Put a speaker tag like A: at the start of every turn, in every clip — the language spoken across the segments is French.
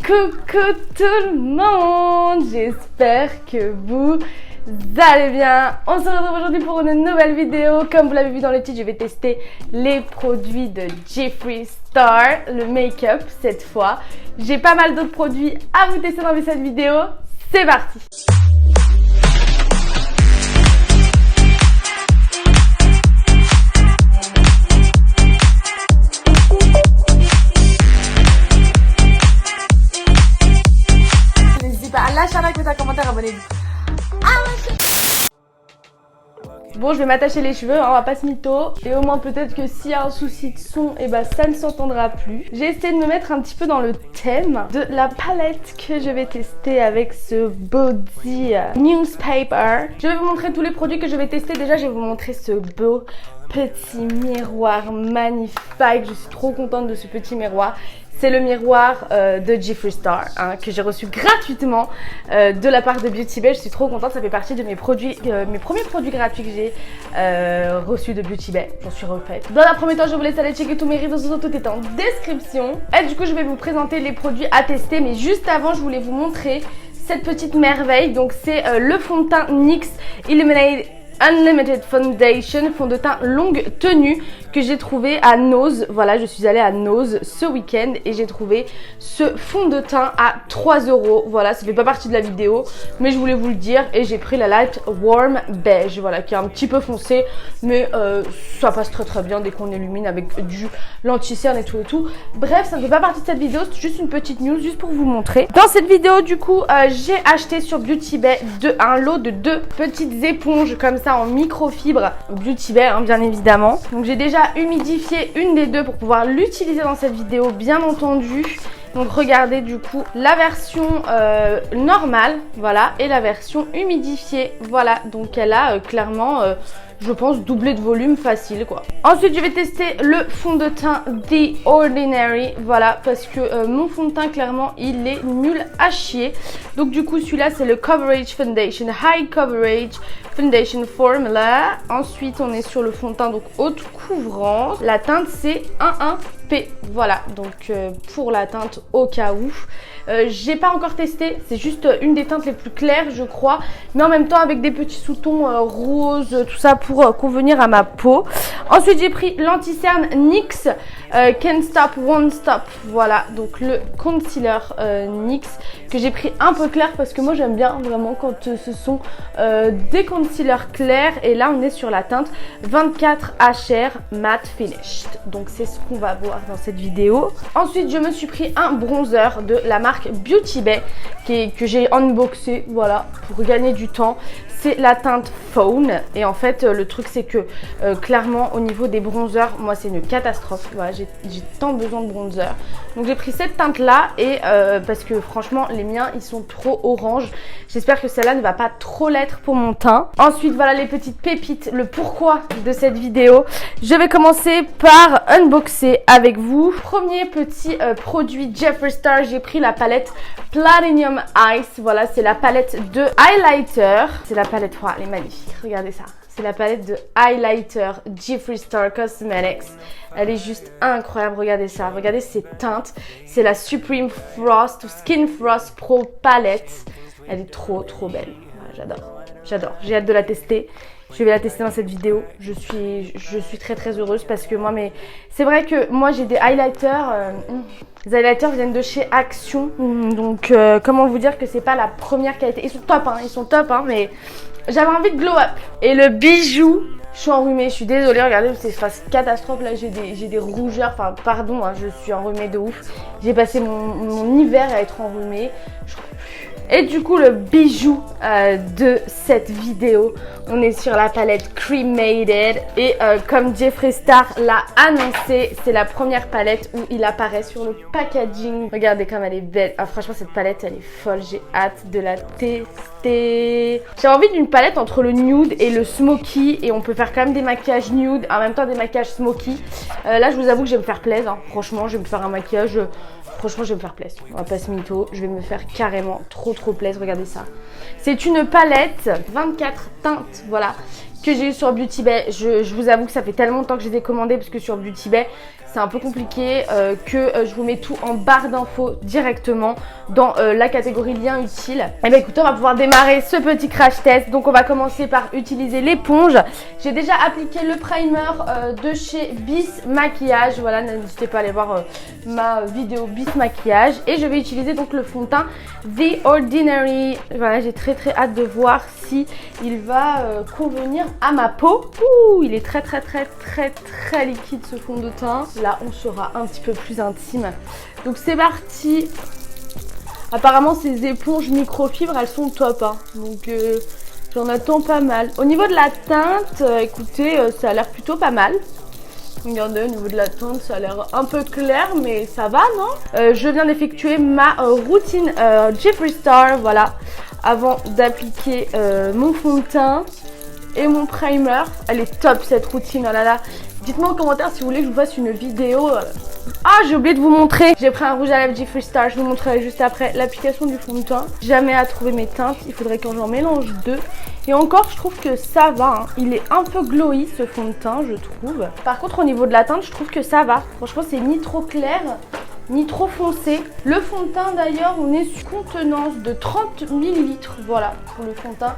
A: Coucou tout le monde, j'espère que vous allez bien. On se retrouve aujourd'hui pour une nouvelle vidéo. Comme vous l'avez vu dans le titre, je vais tester les produits de Jeffree Star, le make-up cette fois. J'ai pas mal d'autres produits à vous tester dans cette vidéo. C'est parti. Lâchez un like, mettez un commentaire, abonnez-vous. Bon, je vais m'attacher les cheveux, hein, on va pas se mytho. Et au moins peut-être que s'il y a un souci de son, et bah ça ne s'entendra plus. J'ai essayé de me mettre un petit peu dans le thème de la palette que je vais tester avec ce body newspaper. Je vais vous montrer tous les produits que je vais tester. Déjà, je vais vous montrer ce beau petit miroir magnifique. Je suis trop contente de ce petit miroir. C'est le miroir de Jeffree Star que j'ai reçu gratuitement de la part de Beauty Bay. Je suis trop contente, ça fait partie de mes produits, mes premiers produits gratuits que j'ai reçus de Beauty Bay. J'en suis refaite. Dans un premier temps, je vous laisse aller checker tous mes réseaux sociaux, tout est en description. Et du coup, je vais vous présenter les produits à tester. Mais juste avant, je voulais vous montrer cette petite merveille. Donc, c'est le fond de teint NYX Illuminate Unlimited Foundation, fond de teint longue tenue que j'ai trouvé à Nose. Voilà, je suis allée à Nose ce week-end et j'ai trouvé ce fond de teint à 3 €. Voilà, ça fait pas partie de la vidéo, mais je voulais vous le dire. Et j'ai pris la Light Warm Beige, voilà, qui est un petit peu foncé, mais ça passe très très bien dès qu'on illumine avec du l'anti-cerne et tout. Bref, ça ne fait pas partie de cette vidéo, c'est juste une petite news, juste pour vous montrer. Dans cette vidéo, du coup, j'ai acheté sur Beauty Bay un lot de 2 petites éponges comme ça en microfibre Beauty Bay, bien évidemment. Donc j'ai déjà humidifié une des deux pour pouvoir l'utiliser dans cette vidéo, bien entendu. Donc regardez du coup la version normale, voilà, et la version humidifiée, voilà. Donc elle a clairement, je pense, doublé de volume facile, quoi. Ensuite, je vais tester le fond de teint The Ordinary, voilà, parce que mon fond de teint, clairement, il est nul à chier. Donc du coup, celui-là, c'est le Coverage Foundation, High Coverage Foundation Formula. Ensuite, on est sur le fond de teint, donc haute couvrance. La teinte, c'est 11P, voilà, donc pour la teinte au cas où. J'ai pas encore testé, c'est juste une des teintes les plus claires, je crois, mais en même temps avec des petits sous-tons roses, tout ça pour convenir à ma peau. Ensuite, j'ai pris l'anti-cerne NYX Can't Stop Won't Stop, voilà, donc le concealer NYX que j'ai pris un peu clair parce que moi j'aime bien vraiment quand ce sont des concealers clairs. Et là on est sur la teinte 24 HR Matte Finished, donc c'est ce qu'on va voir dans cette vidéo. Ensuite, je me suis pris un bronzer de la marque Beauty Bay que j'ai unboxé, voilà, pour gagner du temps. C'est la teinte Fawn. Et en fait, le truc, c'est que clairement, au niveau des bronzers, moi, c'est une catastrophe. Voilà, j'ai tant besoin de bronzer. Donc, j'ai pris cette teinte-là. Et parce que franchement, les miens, ils sont trop orange. J'espère que celle-là ne va pas trop l'être pour mon teint. Ensuite, voilà les petites pépites, le pourquoi de cette vidéo. Je vais commencer par unboxer avec vous. Premier petit produit Jeffree Star. J'ai pris la palette Platinum Ice. Voilà, c'est la palette de highlighter. C'est la palette, wow, elle est magnifique, regardez ça. C'est la palette de highlighter Jeffree Star Cosmetics. Elle est juste incroyable, regardez ça. Regardez ces teintes. C'est la Supreme Frost ou Skin Frost Pro palette. Elle est trop belle. J'adore. J'ai hâte de la tester. Je vais la tester dans cette vidéo. Je suis très heureuse parce que moi, c'est vrai que moi j'ai des highlighters. Les highlighters viennent de chez Action. Donc comment vous dire que c'est pas la première qualité. Ils sont top, mais j'avais envie de glow up. Et le bijou, je suis enrhumée, je suis désolée, regardez, c'est catastrophe. Là j'ai des rougeurs, enfin pardon, je suis enrhumée de ouf. J'ai passé mon hiver à être enrhumée. Et du coup, le bijou de cette vidéo, on est sur la palette Cremated. Et comme Jeffree Star l'a annoncé, c'est la première palette où il apparaît sur le packaging. Regardez comme elle est belle. Ah, franchement, cette palette, elle est folle. J'ai hâte de la tester. J'ai envie d'une palette entre le nude et le smoky. Et on peut faire quand même des maquillages nude, en même temps des maquillages smoky. Là, je vous avoue que je vais me faire plaisir. Franchement, je vais me faire un maquillage... Franchement, je vais me faire plaisir. On va pas se mytho. Je vais me faire carrément trop plaisir. Regardez ça. C'est une palette 24 teintes, voilà, que j'ai eu sur Beauty Bay. Je vous avoue que ça fait tellement longtemps que je les ai commandées parce que sur Beauty Bay, c'est un peu compliqué, que je vous mets tout en barre d'infos directement dans la catégorie lien utile. Et bien écoutez, on va pouvoir démarrer ce petit crash test. Donc on va commencer par utiliser l'éponge. J'ai déjà appliqué le primer de chez Bis Maquillage. Voilà, n'hésitez pas à aller voir ma vidéo Bis Maquillage. Et je vais utiliser donc le fond de teint The Ordinary. Voilà, j'ai très hâte de voir si il va convenir à ma peau. Ouh, il est très liquide ce fond de teint. Là, on sera un petit peu plus intime. Donc c'est parti. Apparemment, ces éponges microfibres, elles sont top. Hein. Donc j'en attends pas mal. Au niveau de la teinte, écoutez, ça a l'air plutôt pas mal. Regardez, au niveau de la teinte, ça a l'air un peu clair, mais ça va, non? Je viens d'effectuer ma routine Jeffree Star, voilà, avant d'appliquer mon fond de teint et mon primer. Elle est top cette routine, oh là là. Dites-moi en commentaire si vous voulez que je vous fasse une vidéo. Ah, j'ai oublié de vous montrer. J'ai pris un rouge à lèvres Jeffree Star. Je vous montrerai juste après l'application du fond de teint. Jamais à trouver mes teintes. Il faudrait que j'en mélange deux. Et encore, je trouve que ça va. Hein. Il est un peu glowy ce fond de teint, je trouve. Par contre, au niveau de la teinte, je trouve que ça va. Franchement, c'est ni trop clair, ni trop foncé. Le fond de teint, d'ailleurs, on est sur contenance de 30 ml. Voilà, pour le fond de teint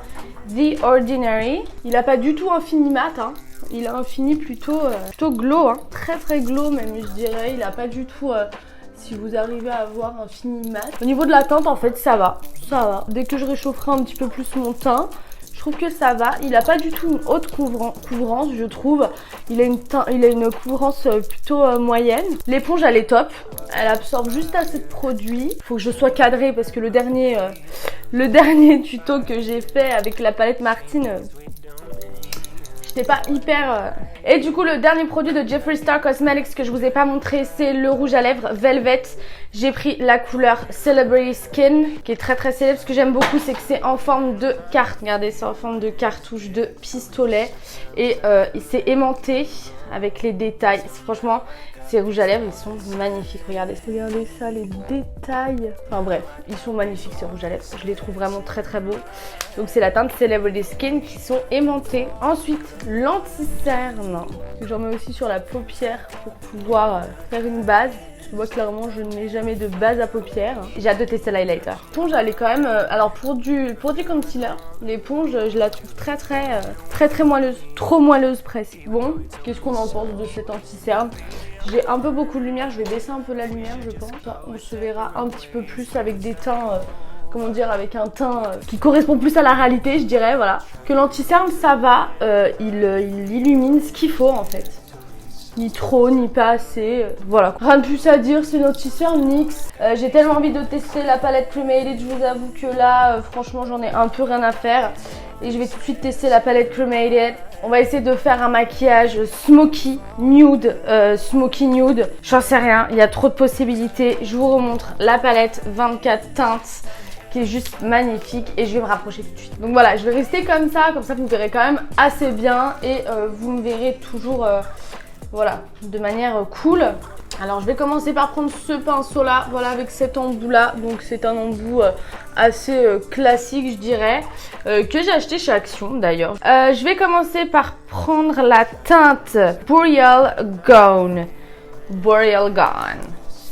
A: The Ordinary. Il n'a pas du tout un fini mat. Hein. Il a un fini plutôt glow, hein. Très glow même, je dirais. Il n'a pas du tout, si vous arrivez à avoir un fini mat. Au niveau de la teinte, en fait, ça va. Dès que je réchaufferai un petit peu plus mon teint, je trouve que ça va. Il n'a pas du tout une haute couvrance, je trouve. Il a une couvrance plutôt moyenne. L'éponge, elle est top. Elle absorbe juste assez de produit. Il faut que je sois cadrée parce que le dernier tuto que j'ai fait avec la palette Martine... J'étais pas hyper... Et du coup, le dernier produit de Jeffree Star Cosmetics que je vous ai pas montré, c'est le rouge à lèvres Velvet. J'ai pris la couleur Celebrity Skin, qui est très célèbre. Ce que j'aime beaucoup, c'est que c'est en forme de carte. Regardez, c'est en forme de cartouche de pistolet. Et c'est aimanté avec les détails. Franchement, ces rouges à lèvres, ils sont magnifiques. Regardez ça, les détails. Enfin bref, ils sont magnifiques ces rouges à lèvres. Je les trouve vraiment très beaux. Donc c'est la teinte Celebrity Skin qui sont aimantés. Ensuite, l'anti-cerne. J'en mets aussi sur la paupière pour pouvoir faire une base. Je vois clairement je ne mets jamais de base à paupières. J'ai hâte de tester l'highlighter. L'éponge, elle est quand même... alors pour du concealer, l'éponge, je la trouve très moelleuse. Trop moelleuse presque. Bon, qu'est-ce qu'on en pense de cet anti-cerne? J'ai un peu beaucoup de lumière, je vais baisser un peu la lumière, je pense. On se verra un petit peu plus avec des teints... comment dire, avec un teint qui correspond plus à la réalité, je dirais, voilà. Que l'anti-cerne, ça va, il illumine ce qu'il faut en fait. Ni trop, ni pas assez, voilà. Rien de plus à dire, c'est l'anti-cerne NYX. J'ai tellement envie de tester la palette Cremated, je vous avoue que là, franchement, j'en ai un peu rien à faire. Et je vais tout de suite tester la palette Cremated. On va essayer de faire un maquillage smoky nude. J'en sais rien, il y a trop de possibilités. Je vous remontre la palette 24 teintes, qui est juste magnifique, et je vais me rapprocher tout de suite. Donc voilà, je vais rester comme ça vous verrez quand même assez bien et vous me verrez toujours voilà, de manière cool. Alors je vais commencer par prendre ce pinceau là, voilà, avec cet embout là. Donc c'est un embout assez classique, je dirais, que j'ai acheté chez Action d'ailleurs. Je vais commencer par prendre la teinte Boreal Gone,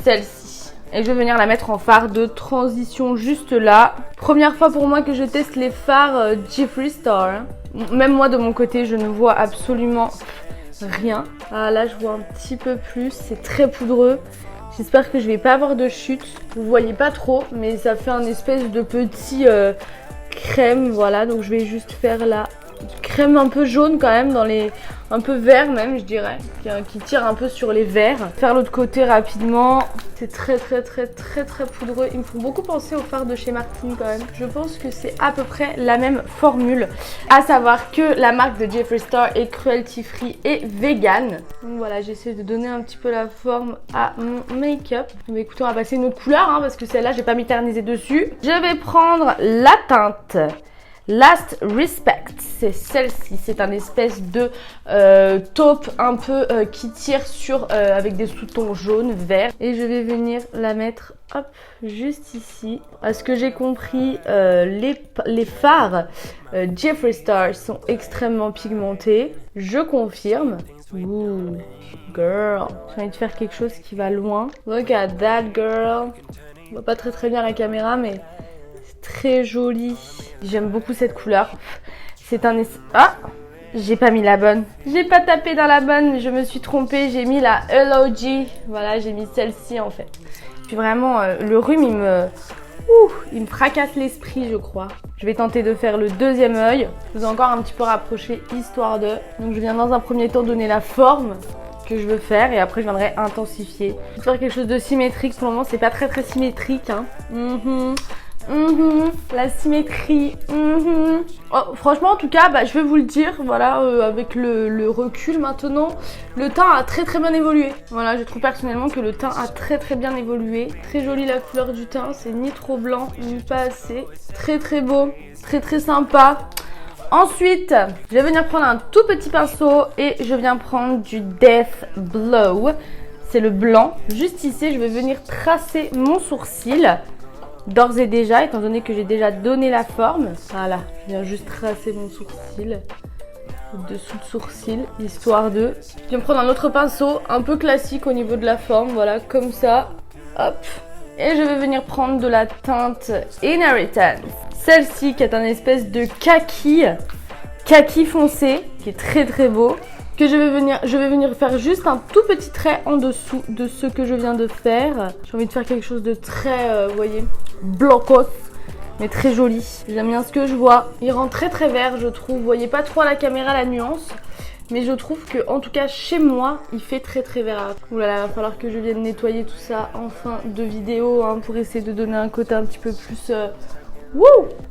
A: celle-ci. Et je vais venir la mettre en fard de transition juste là. Première fois pour moi que je teste les fards Jeffree Star. Même moi de mon côté, je ne vois absolument rien. Ah, là je vois un petit peu plus, c'est très poudreux. J'espère que je vais pas avoir de chute. Vous voyez pas trop, mais ça fait un espèce de petit crème, voilà. Donc je vais juste faire la crème un peu jaune quand même, dans les... un peu vert même, je dirais, qui tire un peu sur les verts. Faire l'autre côté rapidement. C'est très poudreux. Ils me font beaucoup penser aux fards de chez Martine quand même. Je pense que c'est à peu près la même formule. À savoir que la marque de Jeffree Star est cruelty free et vegan. Donc voilà, j'essaie de donner un petit peu la forme à mon make-up. Mais écoutez, on va passer une autre couleur, hein, parce que celle-là, je vais pas m'éterniser dessus. Je vais prendre la teinte Last Respect, c'est celle-ci, c'est un espèce de taupe un peu qui tire sur avec des sous-tons jaunes, verts. Et je vais venir la mettre, hop, juste ici. À ce que j'ai compris, les fards Jeffree Star sont extrêmement pigmentés, je confirme. Ooh, girl. J'ai envie de faire quelque chose qui va loin. Look at that girl. On voit pas très bien la caméra, mais c'est très joli. J'aime beaucoup cette couleur. C'est un... Ah, j'ai pas mis la bonne. J'ai pas tapé dans la bonne, je me suis trompée. J'ai mis la LOG. Voilà, j'ai mis celle-ci en fait. Puis vraiment, le rhume, il me fracasse l'esprit, je crois. Je vais tenter de faire le deuxième œil. Je vous ai encore un petit peu rapproché, histoire de... Donc je viens dans un premier temps donner la forme que je veux faire et après je viendrai intensifier. Je vais faire quelque chose de symétrique. Pour le moment, c'est pas très symétrique. Hein. La symétrie. Oh, franchement, en tout cas, je vais vous le dire, voilà, avec le recul maintenant, le teint a très bien évolué. Voilà, je trouve personnellement que le teint a très bien évolué. Très jolie la couleur du teint, c'est ni trop blanc, ni pas assez. Très beau, très sympa. Ensuite, je vais venir prendre un tout petit pinceau et je viens prendre du Death Blow. C'est le blanc. Juste ici, je vais venir tracer mon sourcil. D'ores et déjà, étant donné que j'ai déjà donné la forme, voilà, je viens juste tracer mon sourcil, au-dessous de sourcil, histoire de... Je viens prendre un autre pinceau, un peu classique au niveau de la forme, voilà, comme ça, hop. Et je vais venir prendre de la teinte Inheritance. Celle-ci qui est un espèce de kaki foncé, qui est très beau. Que je vais venir faire juste un tout petit trait en dessous de ce que je viens de faire. J'ai envie de faire quelque chose de très, vous voyez, blancos, mais très joli. J'aime bien ce que je vois. Il rend très vert, je trouve. Vous voyez pas trop à la caméra la nuance, mais je trouve que, en tout cas chez moi, il fait très vert. Ouh là là, il va falloir que je vienne nettoyer tout ça en fin de vidéo hein, pour essayer de donner un côté un petit peu plus... Wouh!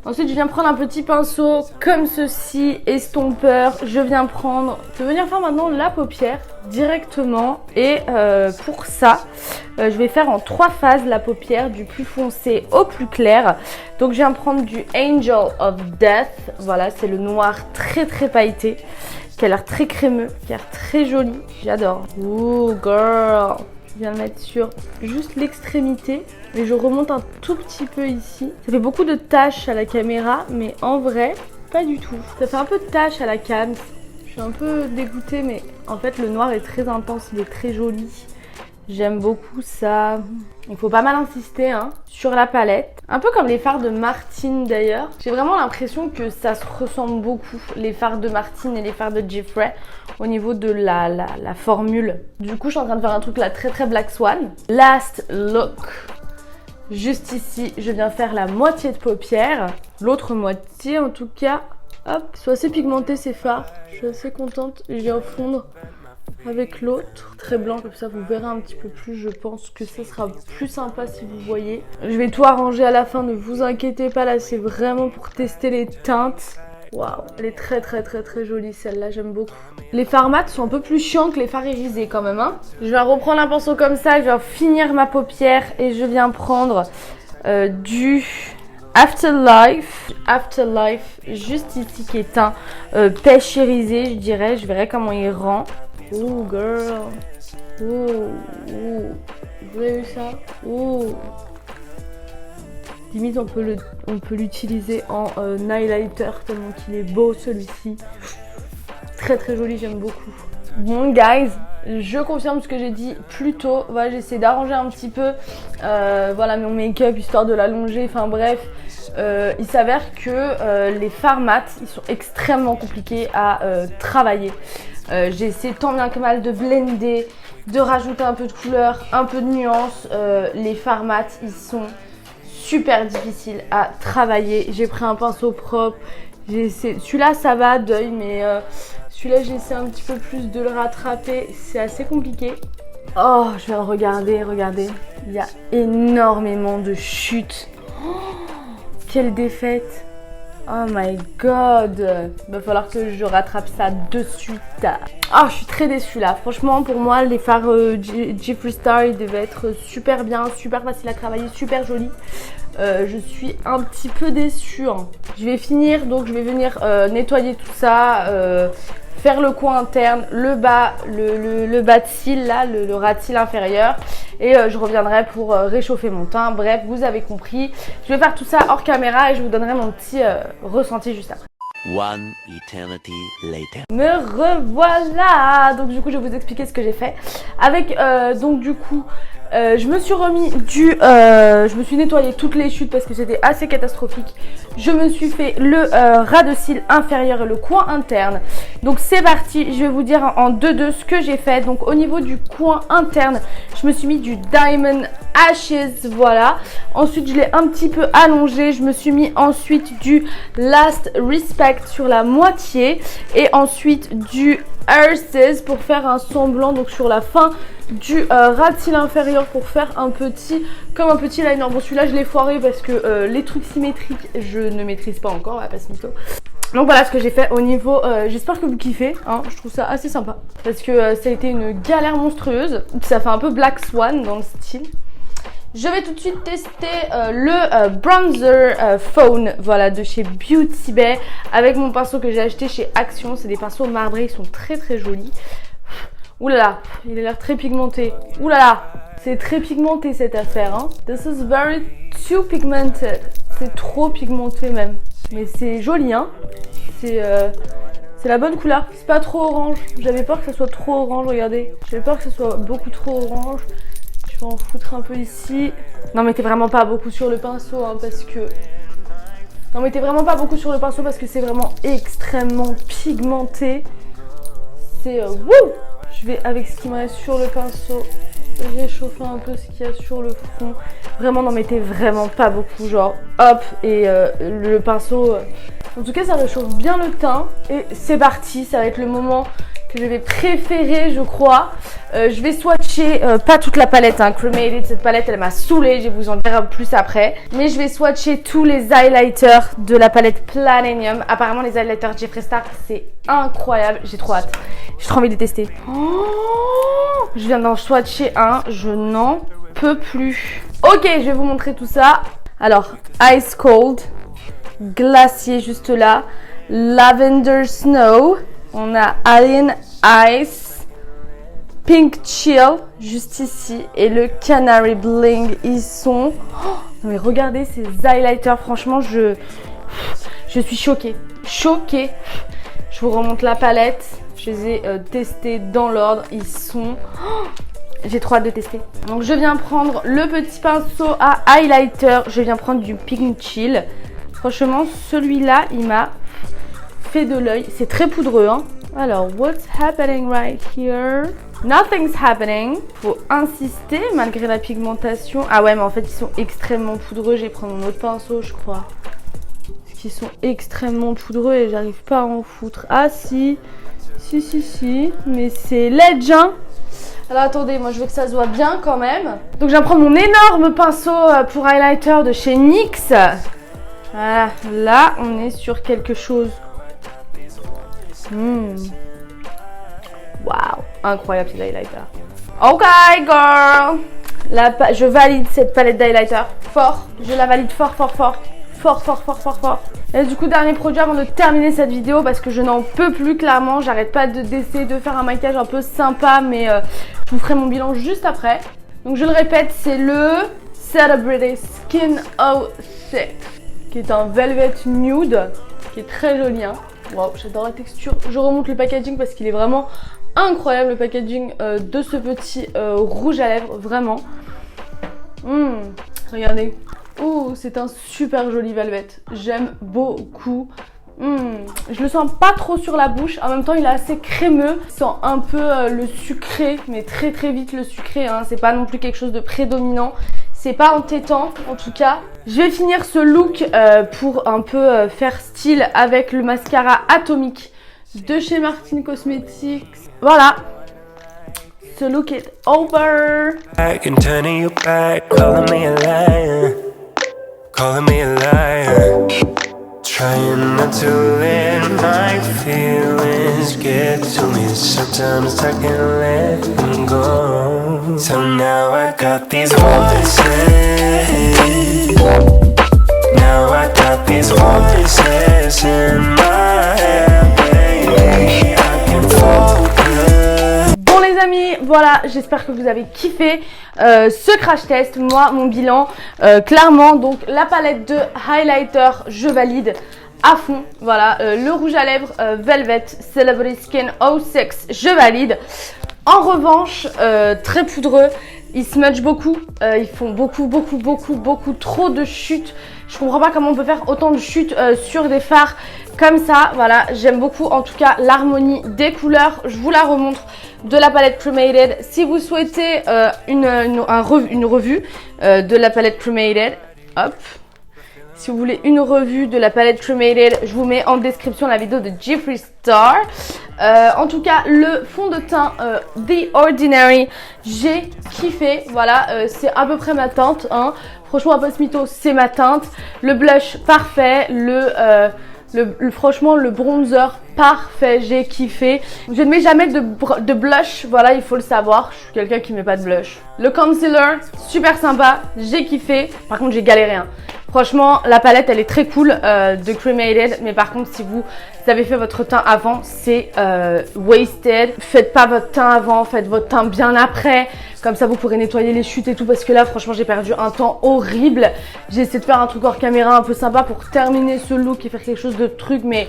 A: Ensuite, je viens prendre un petit pinceau comme ceci, estompeur. Je viens venir faire maintenant la paupière directement. Et pour ça, je vais faire en 3 phases la paupière, du plus foncé au plus clair. Donc, je viens prendre du Angel of Death. Voilà, c'est le noir très pailleté, qui a l'air très crémeux, qui a l'air très joli. J'adore. Ouh, girl! Je viens le mettre sur juste l'extrémité et je remonte un tout petit peu ici. Ça fait beaucoup de taches à la caméra, mais en vrai, pas du tout. Ça fait un peu de taches à la cam. Je suis un peu dégoûtée, mais en fait, le noir est très intense, il est très joli. J'aime beaucoup ça. Il faut pas mal insister hein, sur la palette. Un peu comme les fards de Martine d'ailleurs. J'ai vraiment l'impression que ça se ressemble beaucoup, les fards de Martine et les fards de Jeffree, au niveau de la formule. Du coup, je suis en train de faire un truc là très Black Swan. Last look. Juste ici, je viens faire la moitié de paupière. L'autre moitié en tout cas. Hop, ils sont assez pigmentés ces fards. Je suis assez contente. Je viens fondre avec l'autre, très blanc, comme ça vous verrez un petit peu plus. Je pense que ça sera plus sympa si vous voyez. Je vais tout arranger à la fin, ne vous inquiétez pas, là c'est vraiment pour tester les teintes. Waouh, elle est très jolie celle-là, j'aime beaucoup. Les fards mat sont un peu plus chiants que les fards irisés quand même hein. Je vais reprendre un pinceau comme ça, je vais finir ma paupière et je viens prendre du Afterlife, juste ici qui est un pêche irisé je dirais. Je verrai comment il rend. Oh girl, vous avez vu ça? Limite on peut l'utiliser en highlighter tellement qu'il est beau celui-ci. Très joli, j'aime beaucoup. Bon guys, je confirme ce que j'ai dit plus tôt. Voilà, j'ai essayé d'arranger un petit peu voilà, mon make-up histoire de l'allonger. Enfin bref, il s'avère que les fards mat, ils sont extrêmement compliqués à travailler. J'ai essayé tant bien que mal de blender, de rajouter un peu de couleur, un peu de nuance. Les fards mat, ils sont super difficiles à travailler. J'ai pris un pinceau propre. Celui-là, ça va d'œil, mais celui-là, j'ai essayé un petit peu plus de le rattraper. C'est assez compliqué. Oh, je viens de regarder, regardez. Il y a énormément de chutes. Oh, quelle défaite! Oh my god! Il va falloir que je rattrape ça de suite. Ah, je suis très déçue là. Franchement, pour moi, les fards Jeffree Star, ils devaient être super bien, super facile à travailler, super jolis. Je suis un petit peu déçue. Hein. Je vais finir, donc je vais venir nettoyer tout ça, faire le coin interne, le bas, le bas de cils là, le ras de cils inférieur. Et je reviendrai pour réchauffer mon teint. Bref, vous avez compris. Je vais faire tout ça hors caméra et je vous donnerai mon petit ressenti juste après.
B: One eternity later.
A: Me revoilà. Donc du coup je vais vous expliquer ce que j'ai fait. Avec donc du coup je me suis remis je me suis nettoyé toutes les chutes parce que c'était assez catastrophique. Je me suis fait le ras de cils inférieur et le coin interne. Donc c'est parti, je vais vous dire en 2-2 ce que j'ai fait. Donc au niveau du coin interne, je me suis mis du Diamond Ashes, voilà. Ensuite je l'ai un petit peu allongé, je me suis mis ensuite du Last Respect sur la moitié. Et ensuite du Earth's pour faire un semblant, donc sur la fin du ras de cils inférieur pour faire un petit, comme un petit liner. Bon celui-là je l'ai foiré parce que les trucs symétriques je ne maîtrise pas encore, on va pas se mytho. Donc voilà ce que j'ai fait au niveau, j'espère que vous kiffez, hein, je trouve ça assez sympa. Parce que ça a été une galère monstrueuse, ça fait un peu Black Swan dans le style. Je vais tout de suite tester le bronzer Fawn, voilà, de chez Beauty Bay avec mon pinceau que j'ai acheté chez Action. C'est des pinceaux marbrés, ils sont très très jolis. Ouh là là, il a l'air très pigmenté. Ouh là là, c'est très pigmenté cette affaire, hein. This is very too pigmented. C'est trop pigmenté même. Mais c'est joli, hein. C'est la bonne couleur. C'est pas trop orange. J'avais peur que ça soit trop orange, regardez. J'avais peur que ça soit beaucoup trop orange. Je vais en foutre un peu ici. Non, mettez vraiment pas beaucoup sur le pinceau, hein, parce que... Non, mettez vraiment pas beaucoup sur le pinceau parce que c'est vraiment extrêmement pigmenté. C'est... wouh! Je vais, avec ce qui me reste sur le pinceau, réchauffer un peu ce qu'il y a sur le front. Vraiment, n'en mettez vraiment pas beaucoup. Genre, hop, et le pinceau... En tout cas, ça réchauffe bien le teint. Et c'est parti, ça va être le moment que je vais préférer, je crois. Je vais swatcher, pas toute la palette, hein, Cremated, cette palette elle m'a saoulée, je vais vous en dire plus après. Mais je vais swatcher tous les highlighters de la palette Platinum. Apparemment les highlighters Jeffree Star c'est incroyable, j'ai trop hâte. J'ai trop envie de les tester. Oh, je viens d'en swatcher un, je n'en peux plus. Ok, je vais vous montrer tout ça. Alors, Ice Cold, glacier juste là, Lavender Snow. On a Alien Ice, Pink Chill, juste ici, et le Canary Bling. Ils sont... Oh, non mais regardez ces highlighters, franchement, je suis choquée. Choquée. Je vous remonte la palette. Je les ai testés dans l'ordre. Ils sont... Oh, j'ai trop hâte de tester. Donc je viens prendre le petit pinceau à highlighter. Je viens prendre du Pink Chill. Franchement, celui-là, il m'a... fait de l'œil, c'est très poudreux, hein. Alors, what's happening right here? Nothing's happening. Faut insister malgré la pigmentation. Ah ouais, mais en fait, ils sont extrêmement poudreux. Je vais prendre mon autre pinceau, je crois. Parce qu'ils sont extrêmement poudreux et j'arrive pas à en foutre. Ah si, si. Mais c'est ledge, hein. Alors attendez, moi je veux que ça se voit bien quand même. Donc je viens prendre mon énorme pinceau pour highlighter de chez NYX. Voilà, là on est sur quelque chose. Waouh, incroyable ces highlighters. Ok girl, je valide cette palette d'highlighter fort. Je la valide fort. Et du coup dernier produit avant de terminer cette vidéo parce que je n'en peux plus clairement. J'arrête pas d'essayer de faire un maquillage un peu sympa, mais je vous ferai mon bilan juste après. Donc je le répète, c'est le Celebrity Skin 06 qui est un velvet nude qui est très joli, hein. Waouh, j'adore la texture. Je remonte le packaging parce qu'il est vraiment incroyable, le packaging de ce petit rouge à lèvres, vraiment. Regardez. Oh, c'est un super joli velvet. J'aime beaucoup. Je le sens pas trop sur la bouche. En même temps, il est assez crémeux. Je sens un peu le sucré, mais très vite le sucré, hein. C'est pas non plus quelque chose de prédominant. C'est pas entêtant en tout cas. Je vais finir ce look pour un peu faire style avec le mascara Atomic de chez Martin Cosmetics. Voilà. Ce look est over.
C: Trying not to let my feelings get to me. Sometimes I can't let them go. So now I got these voices. Now I got these voices in my head, baby. I can focus.
A: Bon les amis, voilà, j'espère que vous avez kiffé ce crash test. Moi, mon bilan, clairement, donc la palette de highlighter, je valide à fond. Voilà, le rouge à lèvres Velvet Celebrity Skin 06, je valide. En revanche, très poudreux, ils smudge beaucoup, ils font beaucoup trop de chutes. Je comprends pas comment on peut faire autant de chutes sur des fards comme ça. Voilà, j'aime beaucoup en tout cas l'harmonie des couleurs. Je vous la remontre de la palette Cremated. Si vous souhaitez une revue de la palette Cremated, hop. Si vous voulez une revue de la palette Cremated, je vous mets en description la vidéo de Jeffree Star. En tout cas, le fond de teint The Ordinary, j'ai kiffé. Voilà, c'est à peu près ma teinte. Hein. Franchement, à Post Mytho, c'est ma teinte. Le blush, parfait. Franchement, le bronzer, parfait. J'ai kiffé. Je ne mets jamais de blush. Voilà, il faut le savoir. Je suis quelqu'un qui ne met pas de blush. Le concealer, super sympa. J'ai kiffé. Par contre, j'ai galéré. Hein. Franchement, la palette, elle est très cool de Cremated. Mais par contre, si vous avez fait votre teint avant, c'est wasted. Faites pas votre teint avant, faites votre teint bien après. Comme ça, vous pourrez nettoyer les chutes et tout. Parce que là, franchement, j'ai perdu un temps horrible. J'ai essayé de faire un truc hors caméra un peu sympa pour terminer ce look et faire quelque chose de truc. Mais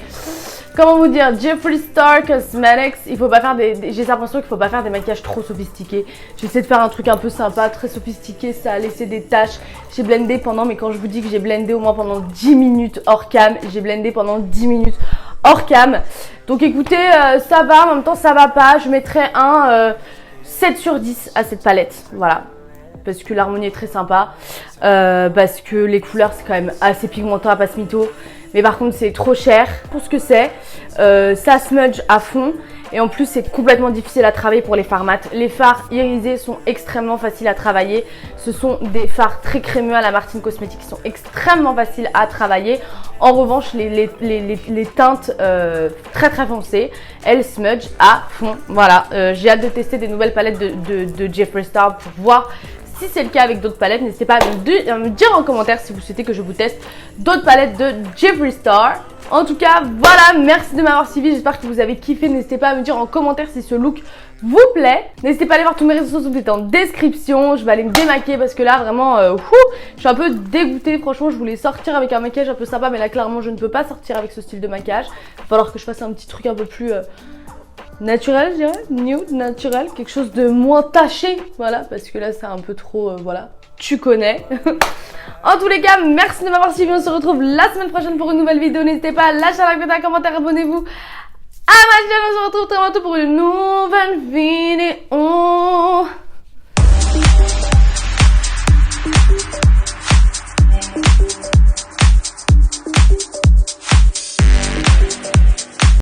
A: comment vous dire, Jeffree Star Cosmetics, il faut pas faire j'ai l'impression qu'il faut pas faire des maquillages trop sophistiqués. J'essaie de faire un truc un peu sympa, très sophistiqué. Ça a laissé des taches. J'ai blendé pendant, mais quand je vous dis que j'ai blendé au moins pendant 10 minutes hors cam, j'ai blendé pendant 10 minutes hors cam. Donc écoutez, ça va, en même temps ça va pas. Je mettrais un 7 sur 10 à cette palette, voilà. Parce que l'harmonie est très sympa. Parce que les couleurs c'est quand même assez pigmentant à Post Mytho. Mais par contre c'est trop cher pour ce que c'est. Ça smudge à fond. Et en plus c'est complètement difficile à travailler pour les fards mat. Les fards irisés sont extrêmement faciles à travailler. Ce sont des fards très crémeux à la Martine Cosmetics qui sont extrêmement faciles à travailler. En revanche les teintes très foncées, elles smudge à fond. Voilà, j'ai hâte de tester des nouvelles palettes de Jeffree Star pour voir si c'est le cas avec d'autres palettes. N'hésitez pas à me dire en commentaire si vous souhaitez que je vous teste d'autres palettes de Jeffree Star. En tout cas, voilà, merci de m'avoir suivi. J'espère que vous avez kiffé. N'hésitez pas à me dire en commentaire si ce look vous plaît. N'hésitez pas à aller voir tous mes réseaux sociaux, tout est en description. Je vais aller me démaquiller parce que là, vraiment, je suis un peu dégoûtée. Franchement, je voulais sortir avec un maquillage un peu sympa, mais là, clairement, je ne peux pas sortir avec ce style de maquillage. Il va falloir que je fasse un petit truc un peu plus naturel, je dirais, nude, naturel, quelque chose de moins taché, voilà, parce que là c'est un peu trop, voilà, tu connais. En tous les cas, merci de m'avoir suivi, on se retrouve la semaine prochaine pour une nouvelle vidéo, n'hésitez pas à lâcher un like, un commentaire, abonnez-vous à ma chaîne, on se retrouve très bientôt pour une nouvelle vidéo.